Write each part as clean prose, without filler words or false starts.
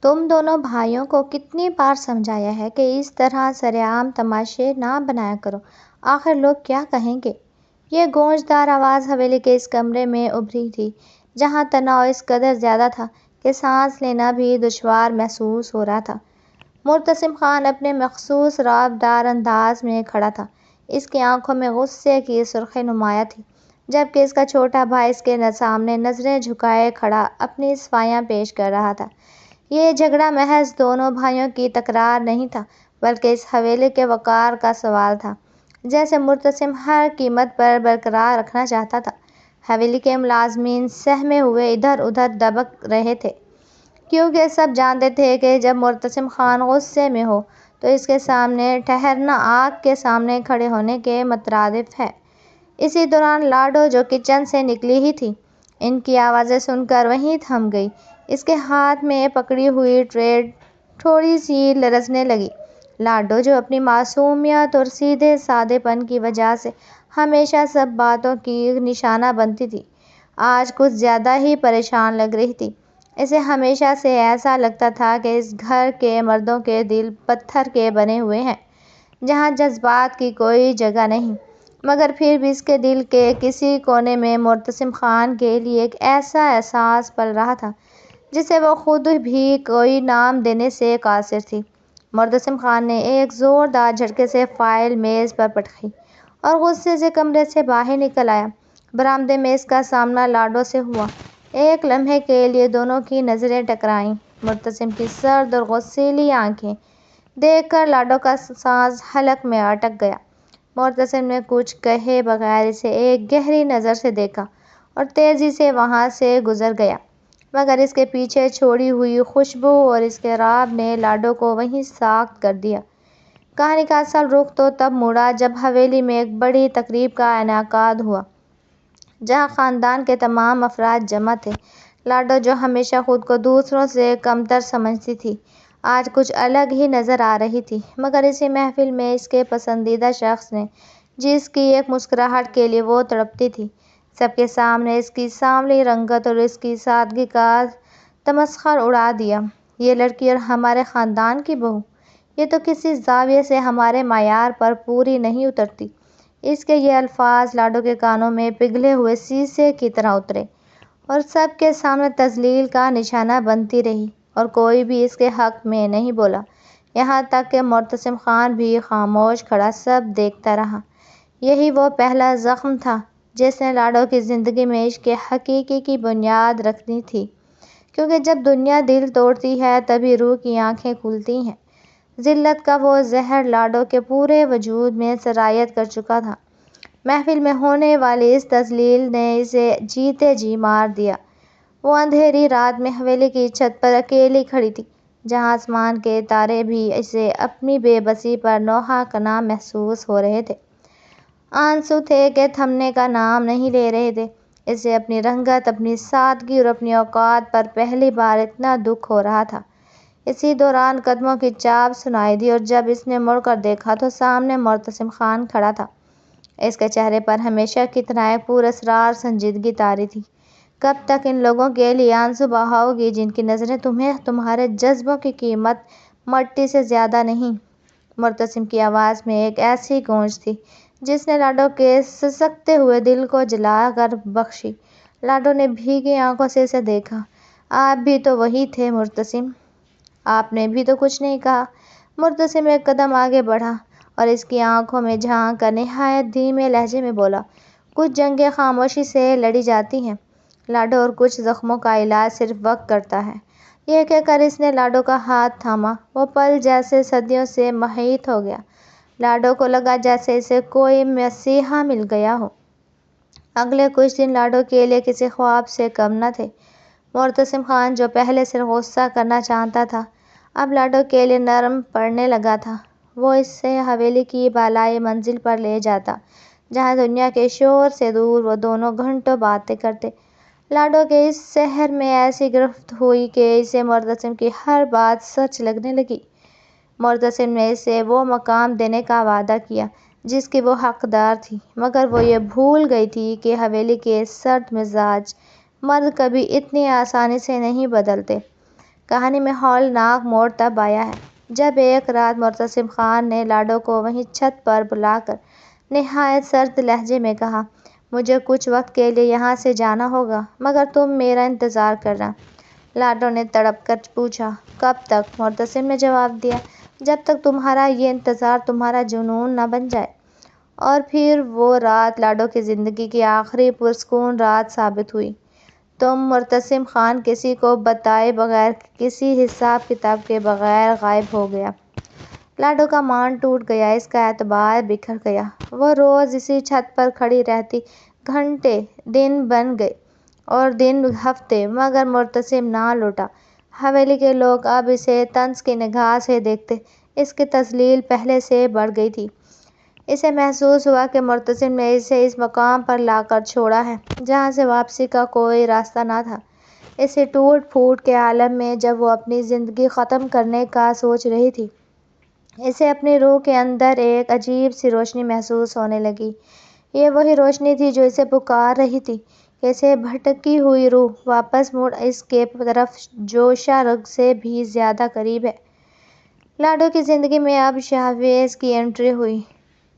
تم دونوں بھائیوں کو کتنی بار سمجھایا ہے کہ اس طرح سرعام تماشے نہ بنایا کرو، آخر لوگ کیا کہیں گے؟ یہ گونجدار آواز حویلی کے اس کمرے میں ابھری تھی جہاں تناؤ اس قدر زیادہ تھا کہ سانس لینا بھی دشوار محسوس ہو رہا تھا۔ مرتسم خان اپنے مخصوص رعب دار انداز میں کھڑا تھا۔ اس کی آنکھوں میں غصے کی سرخی نمایاں تھی، جبکہ اس کا چھوٹا بھائی اس کے سامنے نظریں جھکائے کھڑا اپنی صفائیاں پیش کر رہا تھا۔ یہ جھگڑا محض دونوں بھائیوں کی تکرار نہیں تھا، بلکہ اس حویلی کے وقار کا سوال تھا، جسے مرتسم ہر قیمت پر برقرار رکھنا چاہتا تھا۔ حویلی کے ملازمین سہمے ہوئے ادھر ادھر دبک رہے تھے، کیونکہ سب جانتے تھے کہ جب مرتسم خان غصے میں ہو تو اس کے سامنے ٹھہرنا آگ کے سامنے کھڑے ہونے کے مترادف ہے۔ اسی دوران لاڈو، جو کچن سے نکلی ہی تھی، ان کی آوازیں سن کر وہیں تھم گئی۔ اس کے ہاتھ میں پکڑی ہوئی ٹرے تھوڑی سی لرزنے لگی۔ لاڈو، جو اپنی معصومیت اور سیدھے سادے پن کی وجہ سے ہمیشہ سب باتوں کی نشانہ بنتی تھی، آج کچھ زیادہ ہی پریشان لگ رہی تھی۔ اسے ہمیشہ سے ایسا لگتا تھا کہ اس گھر کے مردوں کے دل پتھر کے بنے ہوئے ہیں، جہاں جذبات کی کوئی جگہ نہیں، مگر پھر بھی اس کے دل کے کسی کونے میں مرتسم خان کے لیے ایک ایسا احساس پل رہا تھا جسے وہ خود بھی کوئی نام دینے سے قاصر تھی۔ مرتسم خان نے ایک زوردار جھٹکے سے فائل میز پر پٹکی اور غصے سے کمرے سے باہر نکل آیا۔ برآمدے میں اس کا سامنا لاڈو سے ہوا۔ ایک لمحے کے لیے دونوں کی نظریں ٹکرائیں۔ مرتسم کی سرد اور غصیلی آنکھیں دیکھ کر لاڈو کا سانس حلق میں اٹک گیا۔ مرتسم نے کچھ کہے بغیر اسے ایک گہری نظر سے دیکھا اور تیزی سے وہاں سے گزر گیا، مگر اس کے پیچھے چھوڑی ہوئی خوشبو اور اس کے رعب نے لاڈو کو وہیں ساخت کر دیا۔ کہانی کا اصل رخ تو تب مڑا جب حویلی میں ایک بڑی تقریب کا انعقاد ہوا، جہاں خاندان کے تمام افراد جمع تھے۔ لاڈو، جو ہمیشہ خود کو دوسروں سے کمتر سمجھتی تھی، آج کچھ الگ ہی نظر آ رہی تھی، مگر اسی محفل میں اس کے پسندیدہ شخص نے، جس کی ایک مسکراہٹ کے لیے وہ تڑپتی تھی، سب کے سامنے اس کی سانولی رنگت اور اس کی سادگی کا تمسخر اڑا دیا۔ یہ لڑکی اور ہمارے خاندان کی بہو، یہ تو کسی زاویے سے ہمارے معیار پر پوری نہیں اترتی۔ اس کے یہ الفاظ لاڈو کے کانوں میں پگھلے ہوئے شیشے کی طرح اترے اور سب کے سامنے تذلیل کا نشانہ بنتی رہی، اور کوئی بھی اس کے حق میں نہیں بولا، یہاں تک کہ مرتسم خان بھی خاموش کھڑا سب دیکھتا رہا۔ یہی وہ پہلا زخم تھا جس نے لاڈو کی زندگی میں عشق حقیقی کی بنیاد رکھنی تھی، کیونکہ جب دنیا دل توڑتی ہے تبھی روح کی آنکھیں کھلتی ہیں۔ ذلت کا وہ زہر لاڈو کے پورے وجود میں سرایت کر چکا تھا۔ محفل میں ہونے والی اس تذلیل نے اسے جیتے جی مار دیا۔ وہ اندھیری رات میں حویلی کی چھت پر اکیلی کھڑی تھی، جہاں آسمان کے تارے بھی اسے اپنی بے بسی پر نوحہ کناں محسوس ہو رہے تھے۔ آنسو تھے کہ تھمنے کا نام نہیں لے رہے تھے۔ اسے اپنی رنگت، اپنی سادگی اور اپنی اوقات پر پہلی بار اتنا دکھ ہو رہا تھا۔ اسی دوران قدموں کی چاپ سنائی دی اور جب اس نے مڑ کر دیکھا تو سامنے مرتسم خان کھڑا تھا۔ اس کے چہرے پر ہمیشہ کی طرح ایک پراسرار سنجیدگی طاری تھی۔ کب تک ان لوگوں کے لیے آنسو بہاؤ گی جن کی نظریں تمہیں تمہارے جذبوں کی قیمت مٹی سے زیادہ نہیں؟ مرتسم کی آواز میں ایک ایسی گونج تھی جس نے لاڈو کے سسکتے ہوئے دل کو جلا کر بخشی۔ لاڈو نے بھیگی آنکھوں سے اسے دیکھا۔ آپ بھی تو وہی تھے مرتسم، آپ نے بھی تو کچھ نہیں کہا۔ مرتسم ایک قدم آگے بڑھا اور اس کی آنکھوں میں جھانک کر نہایت دھیمے لہجے میں بولا، کچھ جنگیں خاموشی سے لڑی جاتی ہیں لاڈو، اور کچھ زخموں کا علاج صرف وقت کرتا ہے۔ یہ کہہ کر اس نے لاڈو کا ہاتھ تھاما۔ وہ پل جیسے صدیوں سے محیط ہو گیا۔ لاڈو کو لگا جیسے اسے کوئی مسیحا مل گیا ہو۔ اگلے کچھ دن لاڈو کے لیے کسی خواب سے کم نہ تھے۔ مرتسم خان، جو پہلے صرف غصہ کرنا جانتا تھا، اب لاڈو کے لیے نرم پڑنے لگا تھا۔ وہ اسے حویلی کی بالائی منزل پر لے جاتا، جہاں دنیا کے شور سے دور وہ دونوں گھنٹوں باتیں کرتے۔ لاڈو کے اس سحر میں ایسی گرفت ہوئی کہ اسے مرتسم کی ہر بات سچ لگنے لگی۔ مرتسم نے اسے وہ مقام دینے کا وعدہ کیا جس کی وہ حقدار تھی، مگر وہ یہ بھول گئی تھی کہ حویلی کے سرد مزاج مرد کبھی اتنی آسانی سے نہیں بدلتے۔ کہانی میں ہولناک موڑ تب آیا ہے جب ایک رات معتصم خان نے لاڈو کو وہیں چھت پر بلا کر نہایت سرد لہجے میں کہا، مجھے کچھ وقت کے لیے یہاں سے جانا ہوگا مگر تم میرا انتظار کرنا۔ لاڈو نے تڑپ کر پوچھا، کب تک؟ معتصم نے جواب دیا، جب تک تمہارا یہ انتظار تمہارا جنون نہ بن جائے۔ اور پھر وہ رات لاڈو کی زندگی کی آخری پرسکون رات ثابت ہوئی۔ تم معتصم خان کسی کو بتائے بغیر، کسی حساب کتاب کے بغیر غائب ہو گیا۔ لاڈو کا مان ٹوٹ گیا، اس کا اعتبار بکھر گیا۔ وہ روز اسی چھت پر کھڑی رہتی، گھنٹے دن بن گئے اور دن ہفتے، مگر معتصم نہ لوٹا۔ حویلی کے لوگ اب اسے طنز کی نگاہ سے دیکھتے۔ اس کی تذلیل پہلے سے بڑھ گئی تھی۔ اسے محسوس ہوا کہ معتصم نے اسے اس مقام پر لا کر چھوڑا ہے جہاں سے واپسی کا کوئی راستہ نہ تھا۔ اسی ٹوٹ پھوٹ کے عالم میں جب وہ اپنی زندگی ختم کرنے کا سوچ رہی تھی، اسے اپنی روح کے اندر ایک عجیب سی روشنی محسوس ہونے لگی۔ یہ وہی روشنی تھی جو اسے پکار رہی تھی کہ اسے بھٹکی ہوئی روح واپس مڑ اس کے طرف جو شرگ سے بھی زیادہ قریب ہے۔ لاڈو کی زندگی میں اب شہباز کی انٹری ہوئی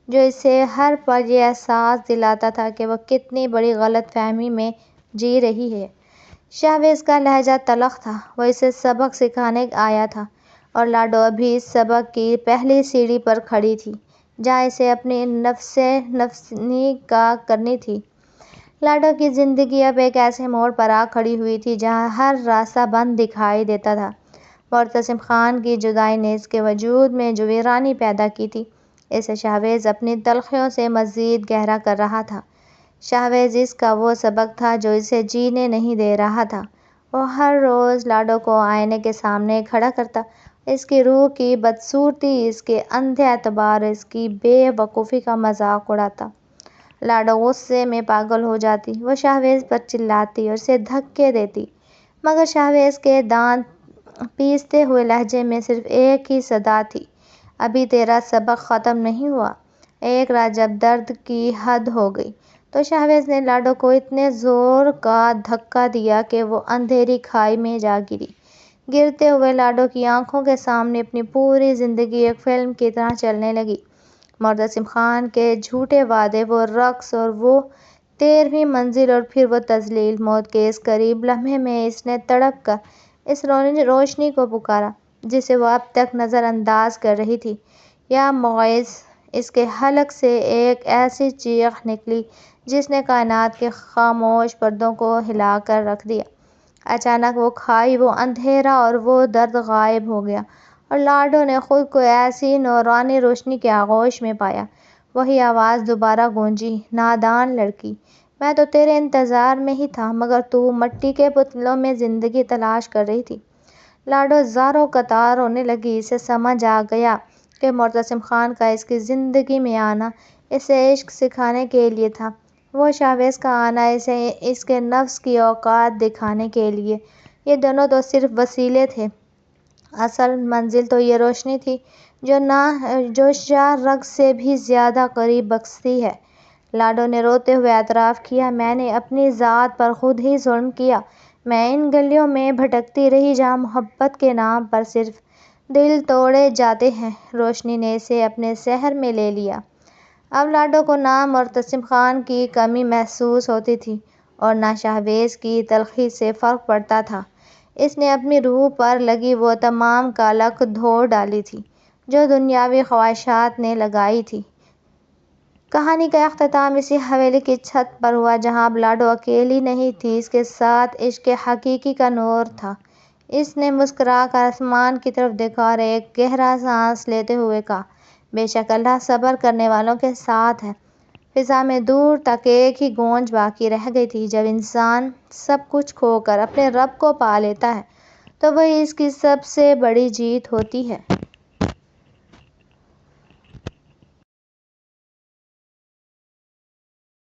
جو اسے ہر پل یہ احساس دلاتا تھا کہ وہ کتنی بڑی غلط فہمی میں جی رہی ہے۔ شہباز کا لہجہ تلخ تھا، وہ اسے سبق سکھانے آیا تھا اور لاڈو ابھی اس سبق کی پہلی سیڑھی پر کھڑی تھی جہاں اسے اپنی نفس نفسانی کا کرنی تھی۔ لاڈو کی زندگی اب ایک ایسے موڑ پر آ کھڑی ہوئی تھی جہاں ہر راستہ بند دکھائی دیتا تھا۔ معتصم خان کی جدائی نے اس کے وجود میں جو ویرانی پیدا کی تھی، اسے شہباز اپنی تلخیوں سے مزید گہرا کر رہا تھا۔ شہباز اس کا وہ سبق تھا جو اسے جینے نہیں دے رہا تھا۔ وہ ہر روز لاڈو کو آئینے کے سامنے کھڑا کرتا، اس کی روح کی بدصورتی، اس کے اندھے اعتبار اور اس کی بے وقوفی کا مذاق اڑاتا۔ لاڈو غصے میں پاگل ہو جاتی، وہ شہباز پر چلاتی اور اسے دھکے دیتی، مگر شہباز کے دانت پیستے ہوئے لہجے میں صرف ایک ہی صدا تھی، ابھی تیرا سبق ختم نہیں ہوا۔ ایک رات جب درد کی حد ہو گئی تو شہباز نے لاڈو کو اتنے زور کا دھکا دیا کہ وہ اندھیری کھائی میں جا گری۔ گرتے ہوئے لاڈو کی آنکھوں کے سامنے اپنی پوری زندگی ایک فلم کی طرح چلنے لگی۔ معتصم خان کے جھوٹے وعدے، وہ رقص اور وہ 13ویں منزل اور پھر وہ تذلیل۔ موت کے اس قریب لمحے میں اس نے تڑپ کر اس روشنی کو پکارا جسے وہ اب تک نظر انداز کر رہی تھی۔ یا مغیث! اس کے حلق سے ایک ایسی چیخ نکلی جس نے کائنات کے خاموش پردوں کو ہلا کر رکھ دیا۔ اچانک وہ کھائی، وہ اندھیرا اور وہ درد غائب ہو گیا اور لاڈو نے خود کو ایسی نورانی روشنی کے آغوش میں پایا۔ وہی آواز دوبارہ گونجی، نادان لڑکی! میں تو تیرے انتظار میں ہی تھا مگر تو مٹی کے پتلوں میں زندگی تلاش کر رہی تھی۔ لاڈو زاروں قطار رونے لگی۔ اسے سمجھ آ گیا کہ معتصم خان کا اس کی زندگی میں آنا اسے عشق سکھانے کے لیے تھا، وہ شہباز کا آنا اسے اس کے نفس کی اوقات دکھانے کے لیے۔ یہ دونوں تو صرف وسیلے تھے، اصل منزل تو یہ روشنی تھی جو شرگ سے بھی زیادہ قریب بستی ہے۔ لاڈو نے روتے ہوئے اعتراف کیا، میں نے اپنی ذات پر خود ہی ظلم کیا۔ میں ان گلیوں میں بھٹکتی رہی جہاں محبت کے نام پر صرف دل توڑے جاتے ہیں۔ روشنی نے اسے اپنے سحر میں لے لیا۔ اب لاڈو کو نہ معتصم خان کی کمی محسوس ہوتی تھی اور نہ شہباز کی تلخی سے فرق پڑتا تھا۔ اس نے اپنی روح پر لگی وہ تمام کالک دھو ڈالی تھی جو دنیاوی خواہشات نے لگائی تھی۔ کہانی کا اختتام اسی حویلی کی چھت پر ہوا جہاں اب لاڈو اکیلی نہیں تھی، اس کے ساتھ عشق حقیقی کا نور تھا۔ اس نے مسکرا کر آسمان کی طرف دیکھا اور ایک گہرا سانس لیتے ہوئے کہا، بے شک اللہ صبر کرنے والوں کے ساتھ ہے۔ فضا میں دور تک ایک ہی گونج باقی رہ گئی تھی، جب انسان سب کچھ کھو کر اپنے رب کو پا لیتا ہے تو وہی اس کی سب سے بڑی جیت ہوتی ہے۔